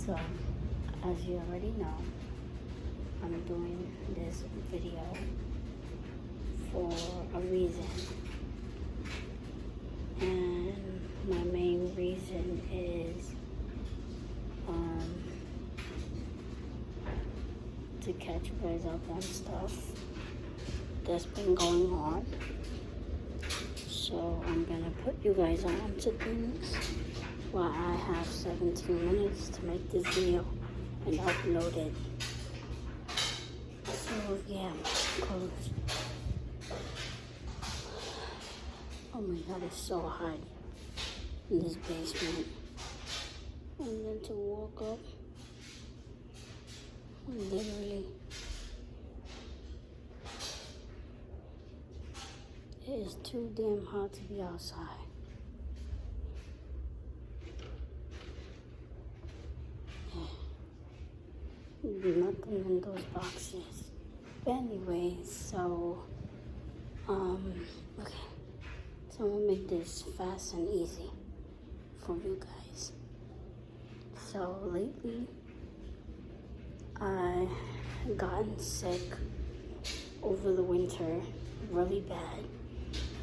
So, as you already know, I'm doing this video for a reason. And my main reason is to catch you guys up on stuff that's been going on. So I'm gonna put you guys on to things while I have 17 minutes to make this video and upload it. So yeah, close. Oh my god, it's so hot in this basement. And then to walk up, literally, it is too damn hot to be outside. Nothing in those boxes. But anyway, so, okay. So I'm gonna make this fast and easy for you guys. So lately, I gotten sick over the winter really bad.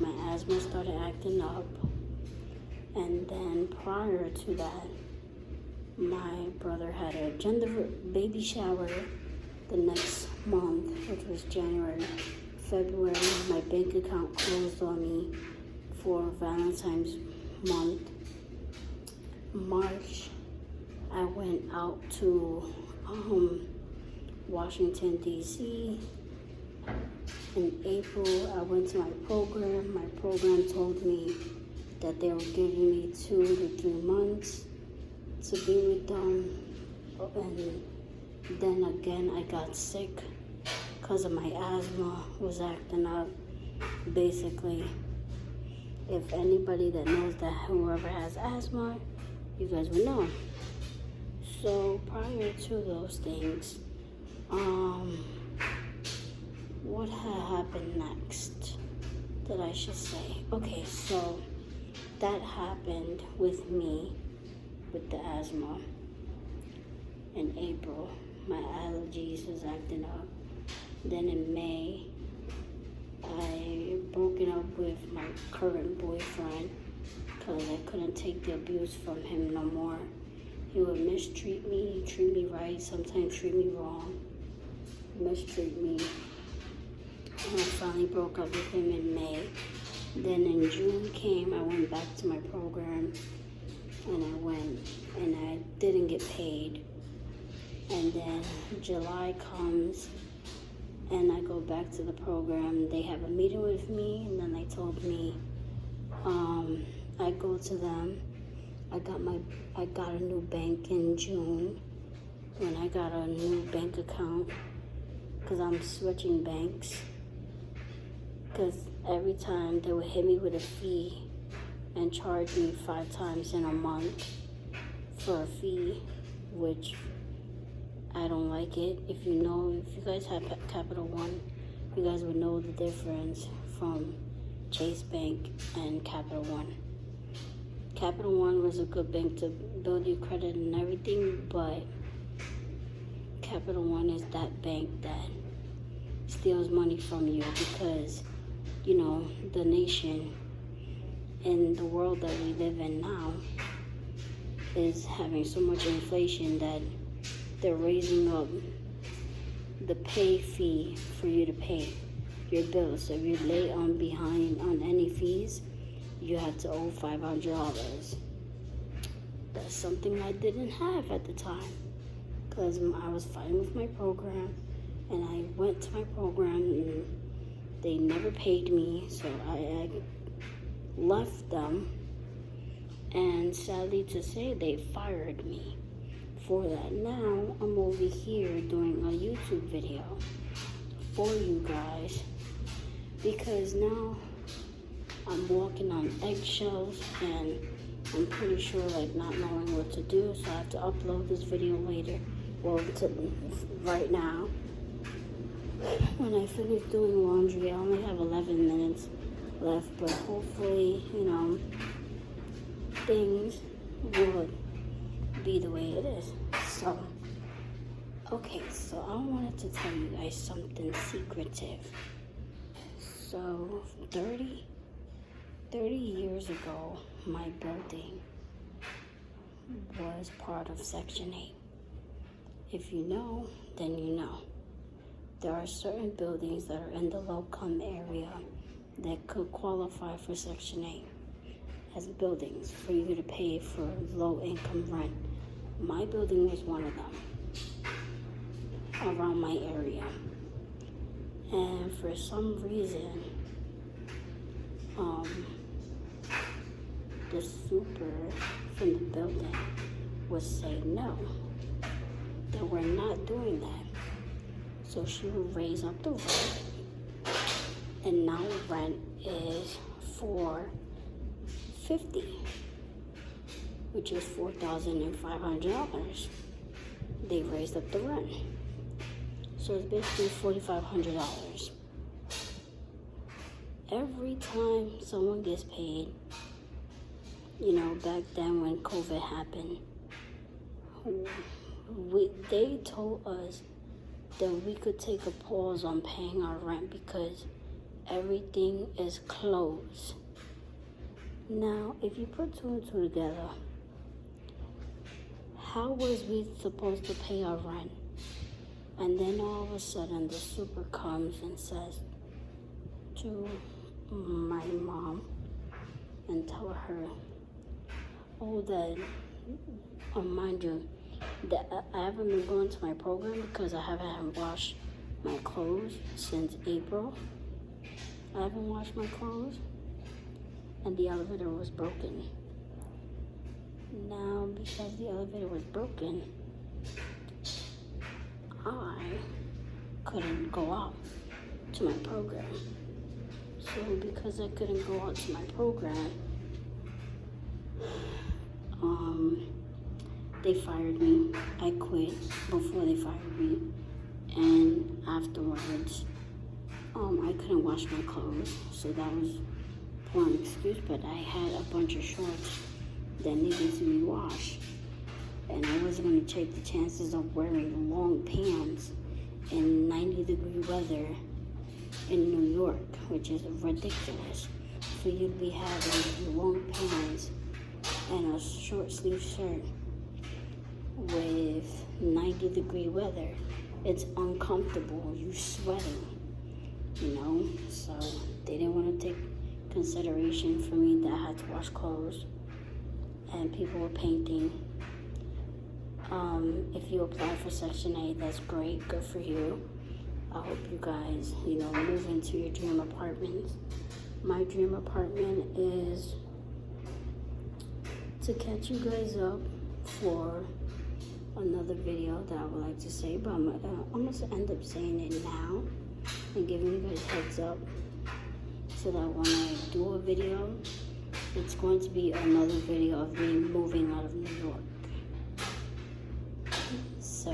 My asthma started acting up. And then prior to that, my brother had a gender baby shower the next month, which was January. February, my bank account closed on me for Valentine's month. March, I went out to Washington, D.C. In April, I went to my program. My program told me that they were giving me 2 to 3 months to be with them. And then again, I got sick because of my asthma was acting up. Basically, if anybody that knows that whoever has asthma, you guys would know. So prior to those things, what had happened next that I should say? Okay, so that happened with me with the asthma in April. My allergies was acting up. Then in May, I broken up with my current boyfriend because I couldn't take the abuse from him no more. He would mistreat me, treat me right, sometimes treat me wrong, mistreat me. And I finally broke up with him in May. Then in June came, I went back to my program, and I went, and I didn't get paid. And then July comes, and I go back to the program. They have a meeting with me, and then they told me, I go to them. I got a new bank in June, when I got a new bank account, because I'm switching banks. Because every time they would hit me with a fee and charge me 5 times in a month for a fee, which I don't like it. If you guys have Capital One, you guys would know the difference from Chase Bank and Capital One. Capital One was a good bank to build your credit and everything, but Capital One is that bank that steals money from you because, you know, the nation and the world that we live in now is having so much inflation that they're raising up the pay fee for you to pay your bills. So if you're late on behind on any fees, you have to owe $500. That's something I didn't have at the time because I was fighting with my program, and I went to my program and they never paid me, so I left them, and sadly to say, they fired me for that. Now I'm over here doing a YouTube video for you guys because now I'm walking on eggshells and I'm pretty sure like not knowing what to do, so I have to upload this video later. Well, right now. When I finish doing laundry, I only have 11 minutes left, but hopefully, you know, things would be the way it is. So, okay, so I wanted to tell you guys something secretive. So, 30 years ago, my building was part of Section 8. If you know, then you know. There are certain buildings that are in the low-income area that could qualify for Section 8 as buildings for you to pay for low-income rent. My building was one of them around my area. And for some reason, the super from the building would say no, that we're not doing that. So she would raise up the rent, and now rent is $450, which is $4,500. They raised up the rent. So it's basically $4,500. Every time someone gets paid, back then when COVID happened, they told us that we could take a pause on paying our rent because everything is closed. Now, if you put two and two together, how was we supposed to pay our rent? And then all of a sudden the super comes and says to my mom and tell her, mind you, that I haven't been going to my program because I haven't washed my clothes since April. I haven't washed my clothes, and the elevator was broken. Now, because the elevator was broken, I couldn't go out to my program. So because I couldn't go out to my program, they fired me. I quit before they fired me. And afterwards, I couldn't wash my clothes. So that was one excuse, but I had a bunch of shorts that needed to be washed. And I wasn't going to take the chances of wearing long pants in 90-degree weather in New York, which is ridiculous. For you to be having long pants and a short sleeve shirt with 90-degree weather, it's uncomfortable. You're sweating, So they didn't want to take consideration for me that I had to wash clothes, and people were painting. If you apply for Section 8, that's great. Good for you. I hope you guys, move into your dream apartments. My dream apartment is to catch you guys up for another video that I would like to say, but I'm going to end up saying it now and giving you guys heads up so that when I do a video, it's going to be another video of me moving out of New York. So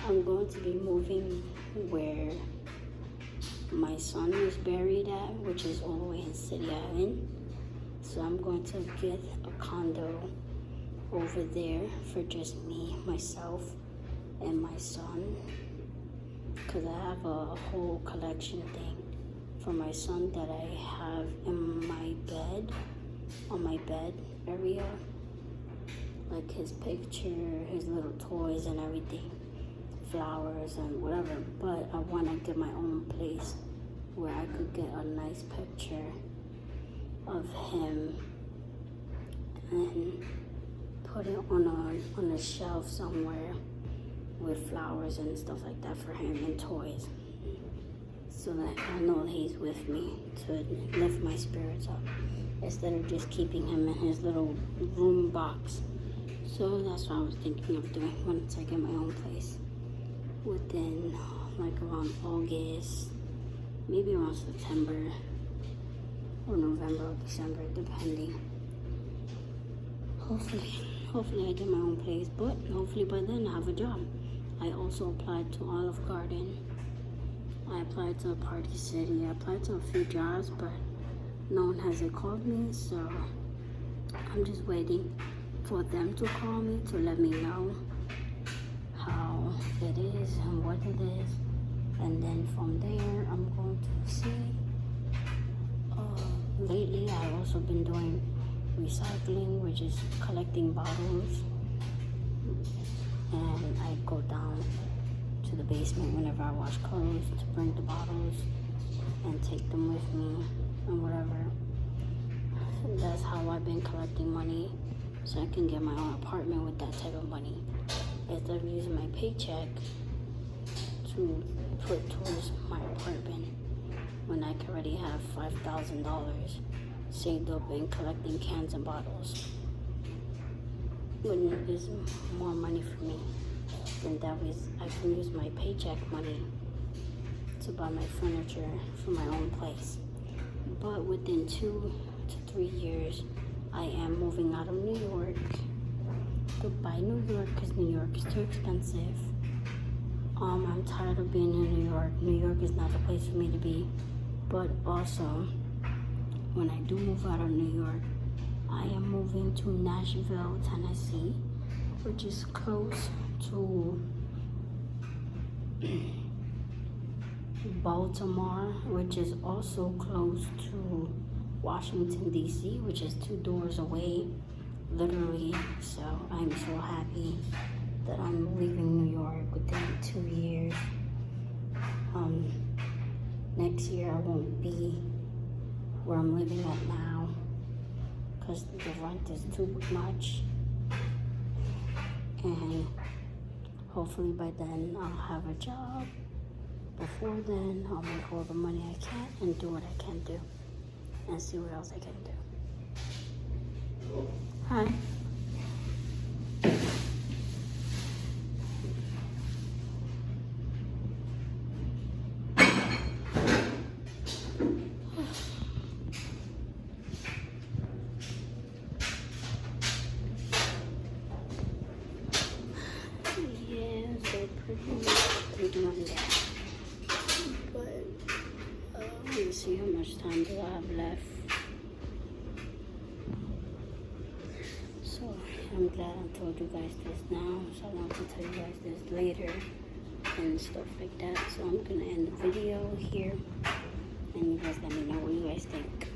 I'm going to be moving where my son is buried at, which is all the way in City Island. So I'm going to get a condo over there for just me, myself, and my son, because I have a whole collection thing for my son that I have in my bed, on my bed area, like his picture, his little toys and everything, flowers and whatever. But I want to get my own place where I could get a nice picture of him and put it on a shelf somewhere with flowers and stuff like that for him and toys, so that I know he's with me to lift my spirits up instead of just keeping him in his little room box. So that's what I was thinking of doing once I get my own place within around August, maybe around September or November or December, depending. Hopefully I get my own place, but hopefully by then I have a job. I also applied to Olive Garden. I applied to Party City. I applied to a few jobs, but no one has called me, so I'm just waiting for them to call me to let me know how it is and what it is, and then from there I'm going to see. Lately I've also been doing recycling, which is collecting bottles, and I go down to the basement whenever I wash clothes to bring the bottles and take them with me and whatever. That's how I've been collecting money, so I can get my own apartment with that type of money, instead of using my paycheck to put towards my apartment when I can already have $5,000 saved up in collecting cans and bottles. When it's more money for me, then that way I can use my paycheck money to buy my furniture for my own place. But within 2 to 3 years, I am moving out of New York. Goodbye New York, because New York is too expensive. I'm tired of being in New York. New York is not the place for me to be. But also, when I do move out of New York, I am moving to Nashville, Tennessee, which is close to Baltimore, which is also close to Washington, D.C., which is 2 doors away, literally. So I'm so happy that I'm leaving New York within 2 years. Next year I won't be where I'm living at now because the rent is too much, and hopefully by then I'll have a job. Before then, I'll make all the money I can and do what I can do and see what else I can do. Hi. Pretty doing that. But let me see how much time do I have left. So I'm glad I told you guys this now. So I want to tell you guys this later and stuff like that. So I'm gonna end the video here, and you guys let me know what you guys think.